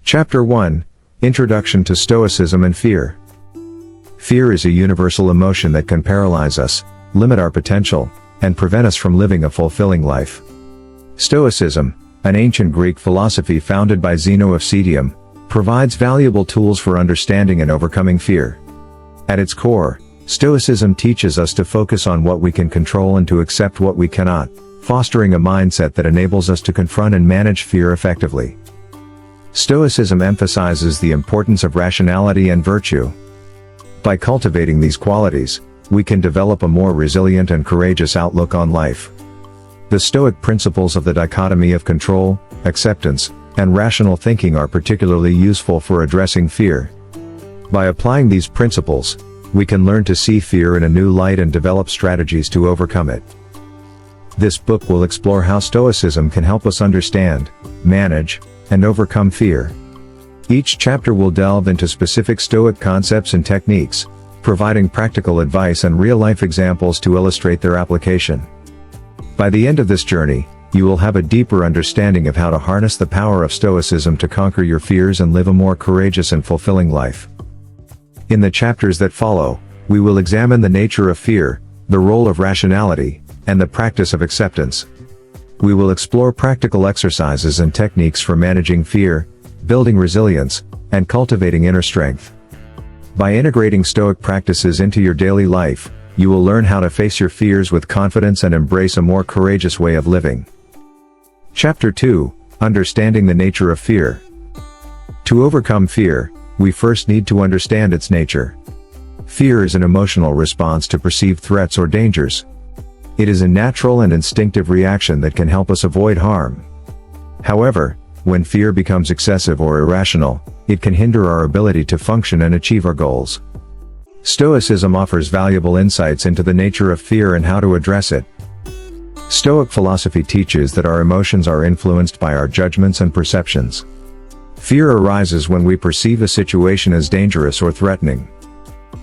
Chapter 1, Introduction to Stoicism and Fear. Fear is a universal emotion that can paralyze us, limit our potential, and prevent us from living a fulfilling life. Stoicism, an ancient Greek philosophy founded by Zeno of Citium, provides valuable tools for understanding and overcoming fear. At its core, Stoicism teaches us to focus on what we can control and to accept what we cannot, fostering a mindset that enables us to confront and manage fear effectively. Stoicism emphasizes the importance of rationality and virtue. By cultivating these qualities, we can develop a more resilient and courageous outlook on life. The Stoic principles of the dichotomy of control, acceptance, and rational thinking are particularly useful for addressing fear. By applying these principles, we can learn to see fear in a new light and develop strategies to overcome it. This book will explore how Stoicism can help us understand, manage, and overcome fear. Each chapter will delve into specific Stoic concepts and techniques, providing practical advice and real-life examples to illustrate their application. By the end of this journey, you will have a deeper understanding of how to harness the power of Stoicism to conquer your fears and live a more courageous and fulfilling life. In the chapters that follow, we will examine the nature of fear, the role of rationality, and the practice of acceptance. We will explore practical exercises and techniques for managing fear, building resilience, and cultivating inner strength. By integrating Stoic practices into your daily life, you will learn how to face your fears with confidence and embrace a more courageous way of living. Chapter 2, Understanding the Nature of Fear. To overcome fear, we first need to understand its nature. Fear is an emotional response to perceived threats or dangers. It is a natural and instinctive reaction that can help us avoid harm. However, when fear becomes excessive or irrational, it can hinder our ability to function and achieve our goals. Stoicism offers valuable insights into the nature of fear and how to address it. Stoic philosophy teaches that our emotions are influenced by our judgments and perceptions. Fear arises when we perceive a situation as dangerous or threatening.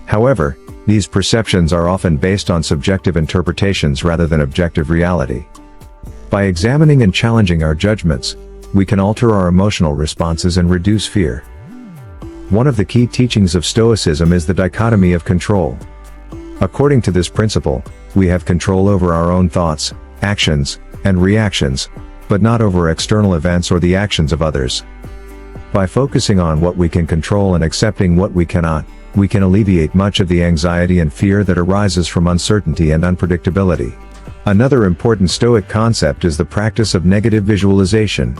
However, these perceptions are often based on subjective interpretations rather than objective reality. By examining and challenging our judgments, we can alter our emotional responses and reduce fear. One of the key teachings of Stoicism is the dichotomy of control. According to this principle, we have control over our own thoughts, actions, and reactions, but not over external events or the actions of others. By focusing on what we can control and accepting what we cannot, we can alleviate much of the anxiety and fear that arises from uncertainty and unpredictability. Another important Stoic concept is the practice of negative visualization.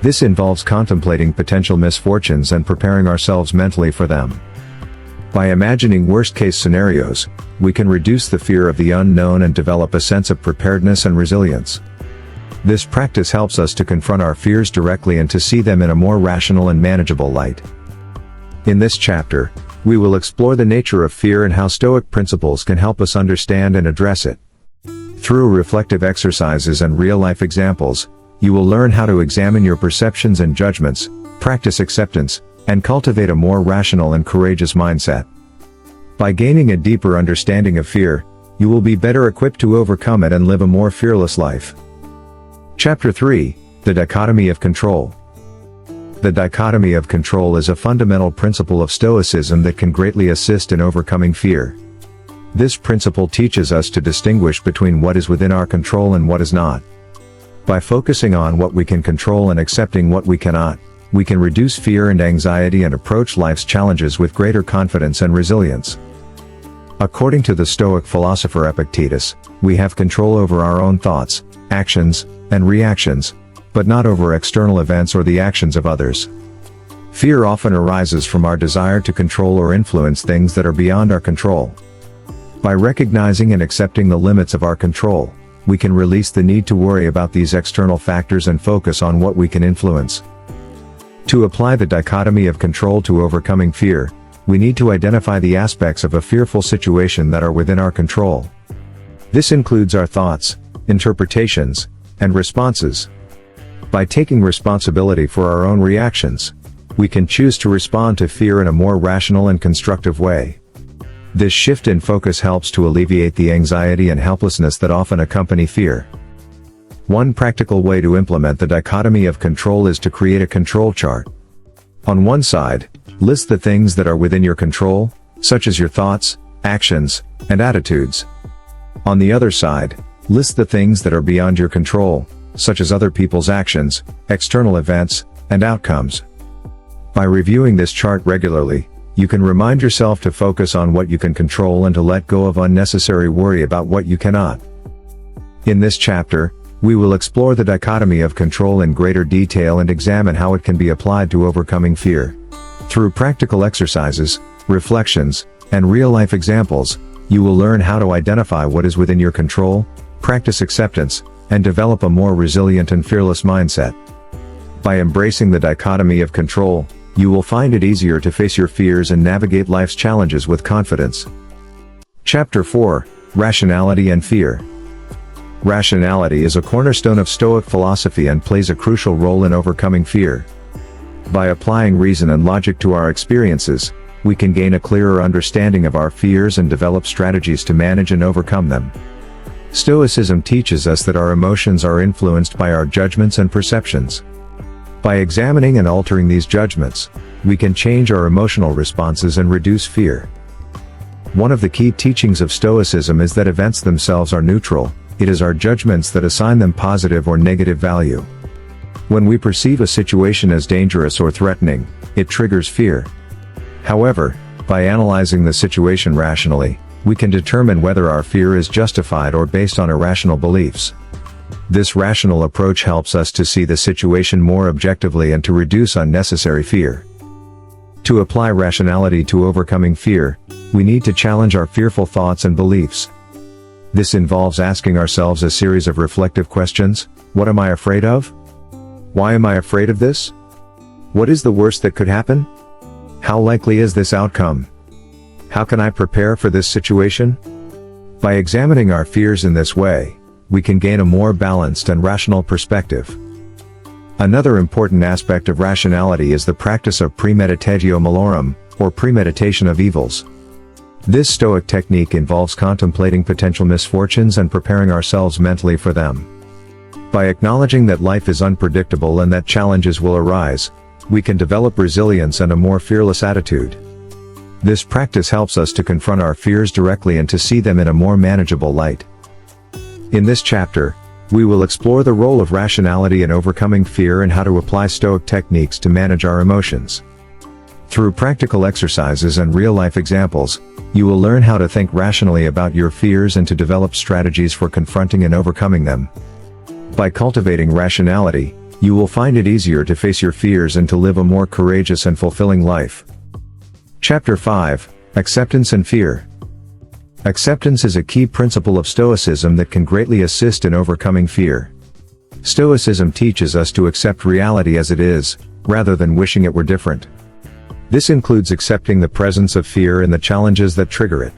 This involves contemplating potential misfortunes and preparing ourselves mentally for them. By imagining worst-case scenarios, we can reduce the fear of the unknown and develop a sense of preparedness and resilience. This practice helps us to confront our fears directly and to see them in a more rational and manageable light. In this chapter, we will explore the nature of fear and how Stoic principles can help us understand and address it. Through reflective exercises and real-life examples, you will learn how to examine your perceptions and judgments, practice acceptance, and cultivate a more rational and courageous mindset. By gaining a deeper understanding of fear, you will be better equipped to overcome it and live a more fearless life. Chapter 3, The Dichotomy of Control. The dichotomy of control is a fundamental principle of Stoicism that can greatly assist in overcoming fear. This principle teaches us to distinguish between what is within our control and what is not. By focusing on what we can control and accepting what we cannot, we can reduce fear and anxiety and approach life's challenges with greater confidence and resilience. According to the Stoic philosopher Epictetus, we have control over our own thoughts, actions, and reactions, but not over external events or the actions of others. Fear often arises from our desire to control or influence things that are beyond our control. By recognizing and accepting the limits of our control, we can release the need to worry about these external factors and focus on what we can influence. To apply the dichotomy of control to overcoming fear, we need to identify the aspects of a fearful situation that are within our control. This includes our thoughts, interpretations, and responses. By taking responsibility for our own reactions, we can choose to respond to fear in a more rational and constructive way. This shift in focus helps to alleviate the anxiety and helplessness that often accompany fear. One practical way to implement the dichotomy of control is to create a control chart. On one side, list the things that are within your control, such as your thoughts, actions, and attitudes. On the other side, list the things that are beyond your control, such as other people's actions, external events, and outcomes. By reviewing this chart regularly, you can remind yourself to focus on what you can control and to let go of unnecessary worry about what you cannot. In this chapter, we will explore the dichotomy of control in greater detail and examine how it can be applied to overcoming fear. Through practical exercises, reflections, and real-life examples, you will learn how to identify what is within your control, practice acceptance, and develop a more resilient and fearless mindset. By embracing the dichotomy of control, you will find it easier to face your fears and navigate life's challenges with confidence. Chapter 4: Rationality and Fear. Rationality is a cornerstone of Stoic philosophy and plays a crucial role in overcoming fear. By applying reason and logic to our experiences, we can gain a clearer understanding of our fears and develop strategies to manage and overcome them. Stoicism teaches us that our emotions are influenced by our judgments and perceptions. By examining and altering these judgments, we can change our emotional responses and reduce fear. One of the key teachings of Stoicism is that events themselves are neutral. It is our judgments that assign them positive or negative value. When we perceive a situation as dangerous or threatening, it triggers fear. However, by analyzing the situation rationally, we can determine whether our fear is justified or based on irrational beliefs. This rational approach helps us to see the situation more objectively and to reduce unnecessary fear. To apply rationality to overcoming fear, we need to challenge our fearful thoughts and beliefs. This involves asking ourselves a series of reflective questions. What am I afraid of? Why am I afraid of this? What is the worst that could happen? How likely is this outcome? How can I prepare for this situation? By examining our fears in this way, we can gain a more balanced and rational perspective. Another important aspect of rationality is the practice of premeditatio malorum, or premeditation of evils. This Stoic technique involves contemplating potential misfortunes and preparing ourselves mentally for them. By acknowledging that life is unpredictable and that challenges will arise, we can develop resilience and a more fearless attitude. This practice helps us to confront our fears directly and to see them in a more manageable light. In this chapter, we will explore the role of rationality in overcoming fear and how to apply Stoic techniques to manage our emotions. Through practical exercises and real-life examples, you will learn how to think rationally about your fears and to develop strategies for confronting and overcoming them. By cultivating rationality, you will find it easier to face your fears and to live a more courageous and fulfilling life. Chapter 5: Acceptance and Fear. Acceptance is a key principle of Stoicism that can greatly assist in overcoming fear. Stoicism teaches us to accept reality as it is, rather than wishing it were different. This includes accepting the presence of fear and the challenges that trigger it.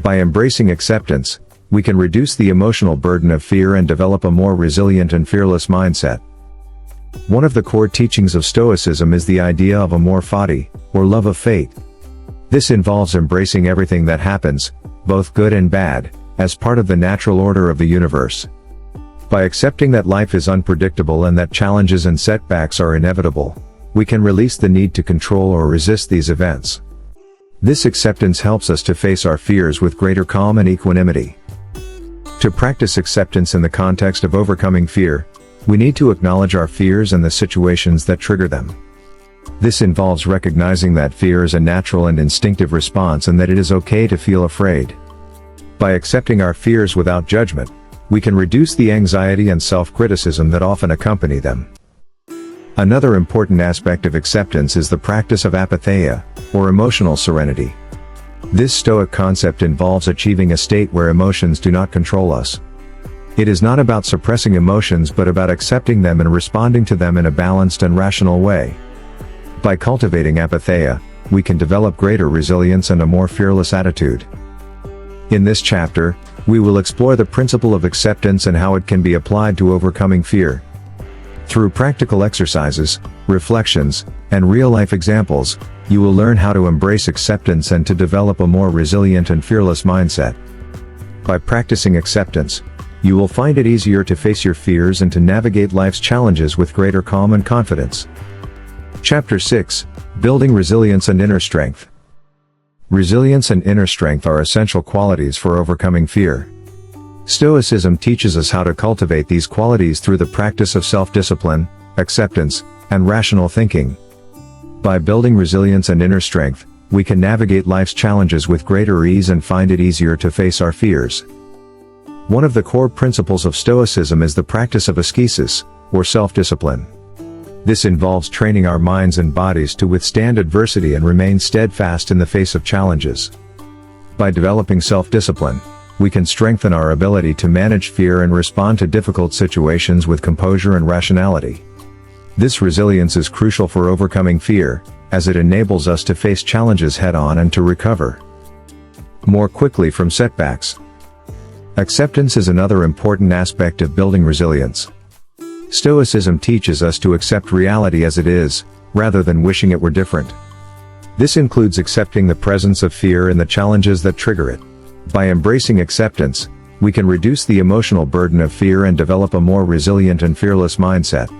By embracing acceptance, we can reduce the emotional burden of fear and develop a more resilient and fearless mindset. One of the core teachings of Stoicism is the idea of amor fati, or love of fate. This involves embracing everything that happens, both good and bad, as part of the natural order of the universe. By accepting that life is unpredictable and that challenges and setbacks are inevitable, we can release the need to control or resist these events. This acceptance helps us to face our fears with greater calm and equanimity. To practice acceptance in the context of overcoming fear, we need to acknowledge our fears and the situations that trigger them. This involves recognizing that fear is a natural and instinctive response and that it is okay to feel afraid. By accepting our fears without judgment, we can reduce the anxiety and self-criticism that often accompany them. Another important aspect of acceptance is the practice of apatheia, or emotional serenity. This Stoic concept involves achieving a state where emotions do not control us. It is not about suppressing emotions but about accepting them and responding to them in a balanced and rational way. By cultivating apatheia, we can develop greater resilience and a more fearless attitude. In this chapter, we will explore the principle of acceptance and how it can be applied to overcoming fear. Through practical exercises, reflections, and real-life examples, you will learn how to embrace acceptance and to develop a more resilient and fearless mindset. By practicing acceptance, you will find it easier to face your fears and to navigate life's challenges with greater calm and confidence. Chapter 6. Building Resilience and Inner Strength. Resilience and inner strength are essential qualities for overcoming fear. Stoicism teaches us how to cultivate these qualities through the practice of self-discipline, acceptance, and rational thinking. By building resilience and inner strength, we can navigate life's challenges with greater ease and find it easier to face our fears. One of the core principles of Stoicism is the practice of ascesis, or self-discipline. This involves training our minds and bodies to withstand adversity and remain steadfast in the face of challenges. By developing self-discipline, we can strengthen our ability to manage fear and respond to difficult situations with composure and rationality. This resilience is crucial for overcoming fear, as it enables us to face challenges head-on and to recover more quickly from setbacks. Acceptance is another important aspect of building resilience. Stoicism teaches us to accept reality as it is, rather than wishing it were different. This includes accepting the presence of fear and the challenges that trigger it. By embracing acceptance, we can reduce the emotional burden of fear and develop a more resilient and fearless mindset.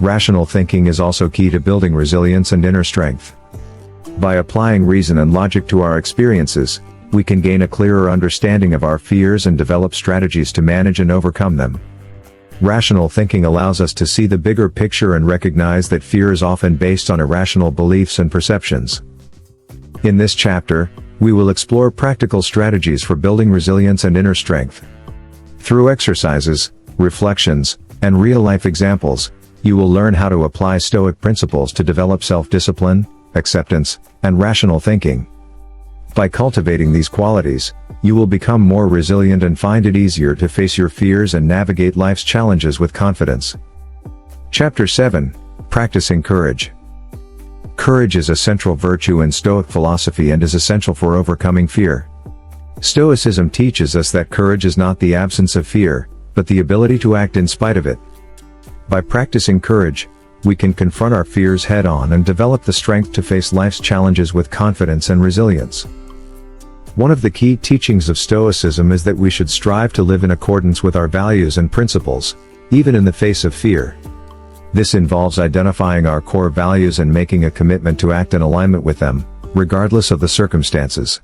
Rational thinking is also key to building resilience and inner strength. By applying reason and logic to our experiences, we can gain a clearer understanding of our fears and develop strategies to manage and overcome them. Rational thinking allows us to see the bigger picture and recognize that fear is often based on irrational beliefs and perceptions. In this chapter, we will explore practical strategies for building resilience and inner strength. Through exercises, reflections, and real-life examples, you will learn how to apply Stoic principles to develop self-discipline, acceptance, and rational thinking. By cultivating these qualities, you will become more resilient and find it easier to face your fears and navigate life's challenges with confidence. Chapter 7. Practicing Courage. Courage is a central virtue in Stoic philosophy and is essential for overcoming fear. Stoicism teaches us that courage is not the absence of fear, but the ability to act in spite of it. By practicing courage, we can confront our fears head-on and develop the strength to face life's challenges with confidence and resilience. One of the key teachings of Stoicism is that we should strive to live in accordance with our values and principles, even in the face of fear. This involves identifying our core values and making a commitment to act in alignment with them, regardless of the circumstances.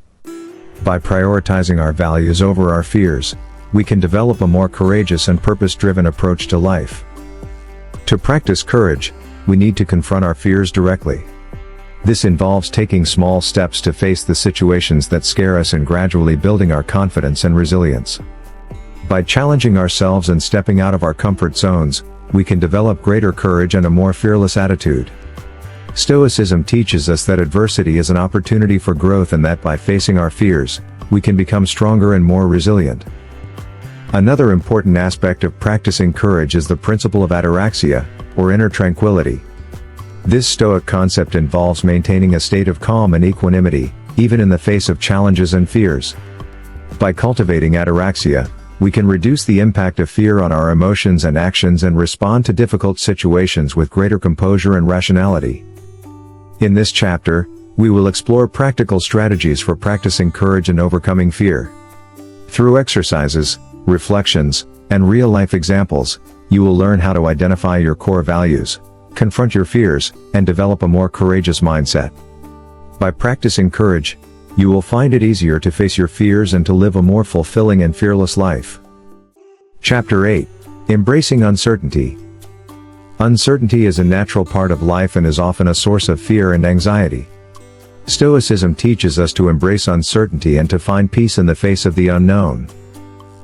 By prioritizing our values over our fears, we can develop a more courageous and purpose-driven approach to life. To practice courage, we need to confront our fears directly. This involves taking small steps to face the situations that scare us and gradually building our confidence and resilience. By challenging ourselves and stepping out of our comfort zones, we can develop greater courage and a more fearless attitude. Stoicism teaches us that adversity is an opportunity for growth and that by facing our fears, we can become stronger and more resilient. Another important aspect of practicing courage is the principle of ataraxia, or inner tranquility. This Stoic concept involves maintaining a state of calm and equanimity, even in the face of challenges and fears. By cultivating ataraxia, we can reduce the impact of fear on our emotions and actions and respond to difficult situations with greater composure and rationality. In this chapter, we will explore practical strategies for practicing courage and overcoming fear. Through exercises, reflections, and real-life examples, you will learn how to identify your core values, confront your fears, and develop a more courageous mindset. By practicing courage, you will find it easier to face your fears and to live a more fulfilling and fearless life. Chapter 8. Embracing Uncertainty. Uncertainty is a natural part of life and is often a source of fear and anxiety. Stoicism teaches us to embrace uncertainty and to find peace in the face of the unknown.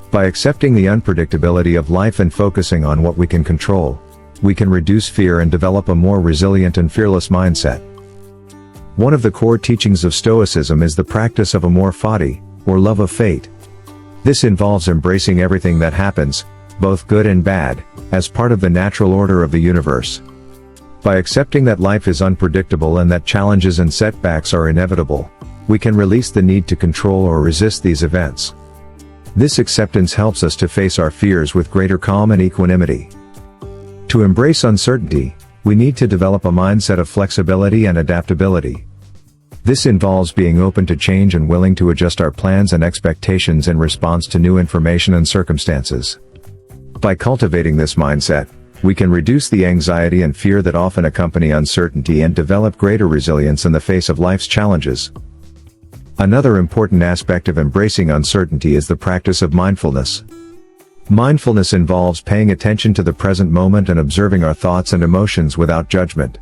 By accepting the unpredictability of life and focusing on what we can control, we can reduce fear and develop a more resilient and fearless mindset. One of the core teachings of Stoicism is the practice of amor fati, or love of fate. This involves embracing everything that happens, both good and bad, as part of the natural order of the universe. By accepting that life is unpredictable and that challenges and setbacks are inevitable, we can release the need to control or resist these events. This acceptance helps us to face our fears with greater calm and equanimity. To embrace uncertainty, we need to develop a mindset of flexibility and adaptability. This involves being open to change and willing to adjust our plans and expectations in response to new information and circumstances. By cultivating this mindset, we can reduce the anxiety and fear that often accompany uncertainty and develop greater resilience in the face of life's challenges. Another important aspect of embracing uncertainty is the practice of mindfulness. Mindfulness involves paying attention to the present moment and observing our thoughts and emotions without judgment.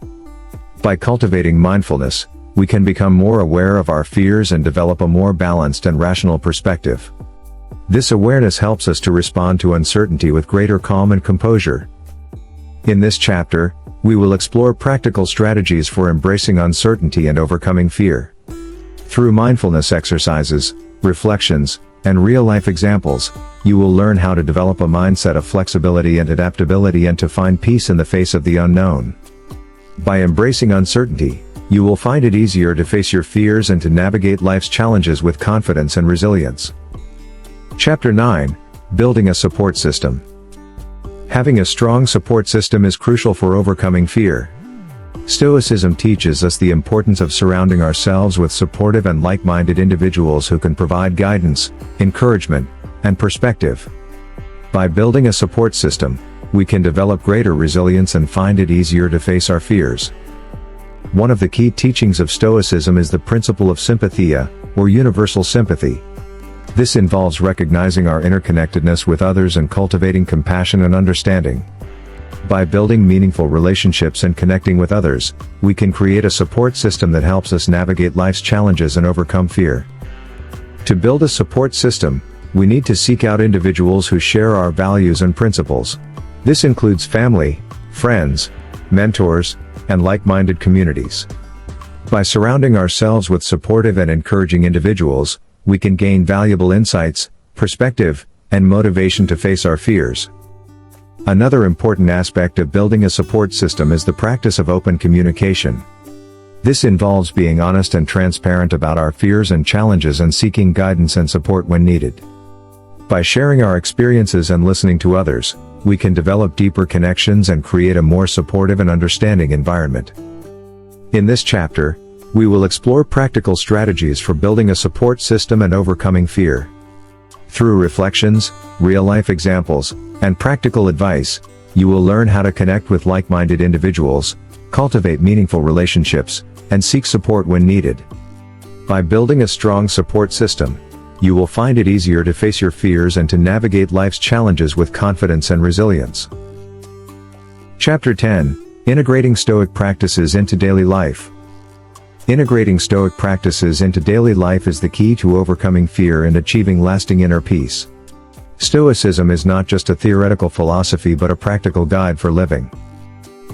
By cultivating mindfulness, we can become more aware of our fears and develop a more balanced and rational perspective. This awareness helps us to respond to uncertainty with greater calm and composure. In this chapter, we will explore practical strategies for embracing uncertainty and overcoming fear. Through mindfulness exercises, reflections, and real-life examples, you will learn how to develop a mindset of flexibility and adaptability and to find peace in the face of the unknown. By embracing uncertainty, you will find it easier to face your fears and to navigate life's challenges with confidence and resilience. Chapter 9: Building a Support System. Having a strong support system is crucial for overcoming fear. Stoicism teaches us the importance of surrounding ourselves with supportive and like-minded individuals who can provide guidance, encouragement, and perspective. By building a support system, we can develop greater resilience and find it easier to face our fears. One of the key teachings of Stoicism is the principle of sympathia, or universal sympathy. This involves recognizing our interconnectedness with others and cultivating compassion and understanding. By building meaningful relationships and connecting with others, we can create a support system that helps us navigate life's challenges and overcome fear. To build a support system, we need to seek out individuals who share our values and principles. This includes family, friends, mentors, and like-minded communities. By surrounding ourselves with supportive and encouraging individuals, we can gain valuable insights, perspective, and motivation to face our fears. Another important aspect of building a support system is the practice of open communication. This involves being honest and transparent about our fears and challenges and seeking guidance and support when needed. By sharing our experiences and listening to others, we can develop deeper connections and create a more supportive and understanding environment. In this chapter, we will explore practical strategies for building a support system and overcoming fear. Through reflections, real-life examples, and practical advice, you will learn how to connect with like-minded individuals, cultivate meaningful relationships, and seek support when needed. By building a strong support system, you will find it easier to face your fears and to navigate life's challenges with confidence and resilience. Chapter 10: Integrating Stoic Practices into Daily Life. Integrating Stoic practices into daily life is the key to overcoming fear and achieving lasting inner peace. Stoicism is not just a theoretical philosophy but a practical guide for living.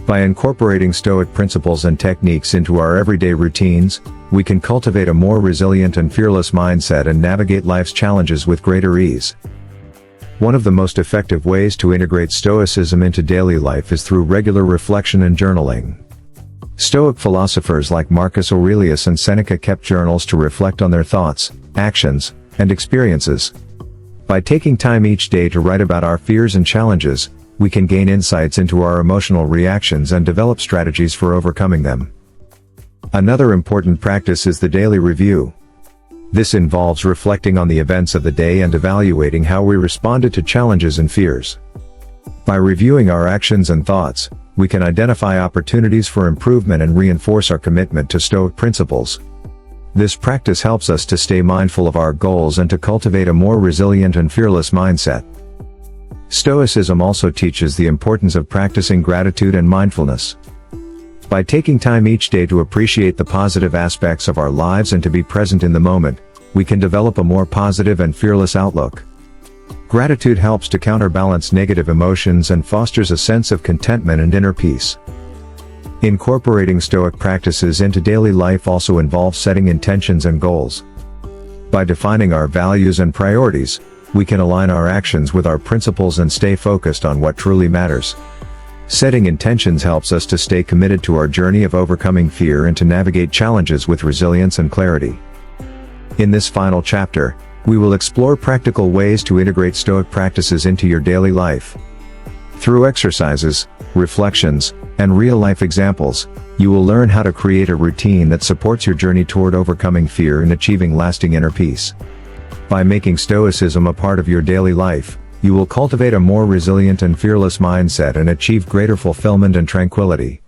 By incorporating Stoic principles and techniques into our everyday routines, we can cultivate a more resilient and fearless mindset and navigate life's challenges with greater ease. One of the most effective ways to integrate Stoicism into daily life is through regular reflection and journaling. Stoic philosophers like Marcus Aurelius and Seneca kept journals to reflect on their thoughts, actions, and experiences. By taking time each day to write about our fears and challenges, we can gain insights into our emotional reactions and develop strategies for overcoming them. Another important practice is the daily review. This involves reflecting on the events of the day and evaluating how we responded to challenges and fears. By reviewing our actions and thoughts, we can identify opportunities for improvement and reinforce our commitment to Stoic principles. This practice helps us to stay mindful of our goals and to cultivate a more resilient and fearless mindset. Stoicism also teaches the importance of practicing gratitude and mindfulness. By taking time each day to appreciate the positive aspects of our lives and to be present in the moment, we can develop a more positive and fearless outlook. Gratitude helps to counterbalance negative emotions and fosters a sense of contentment and inner peace. Incorporating Stoic practices into daily life also involves setting intentions and goals. By defining our values and priorities, we can align our actions with our principles and stay focused on what truly matters. Setting intentions helps us to stay committed to our journey of overcoming fear and to navigate challenges with resilience and clarity. In this final chapter, we will explore practical ways to integrate Stoic practices into your daily life. Through exercises, reflections, and real-life examples, you will learn how to create a routine that supports your journey toward overcoming fear and achieving lasting inner peace. By making Stoicism a part of your daily life, You will cultivate a more resilient and fearless mindset and achieve greater fulfillment and tranquility.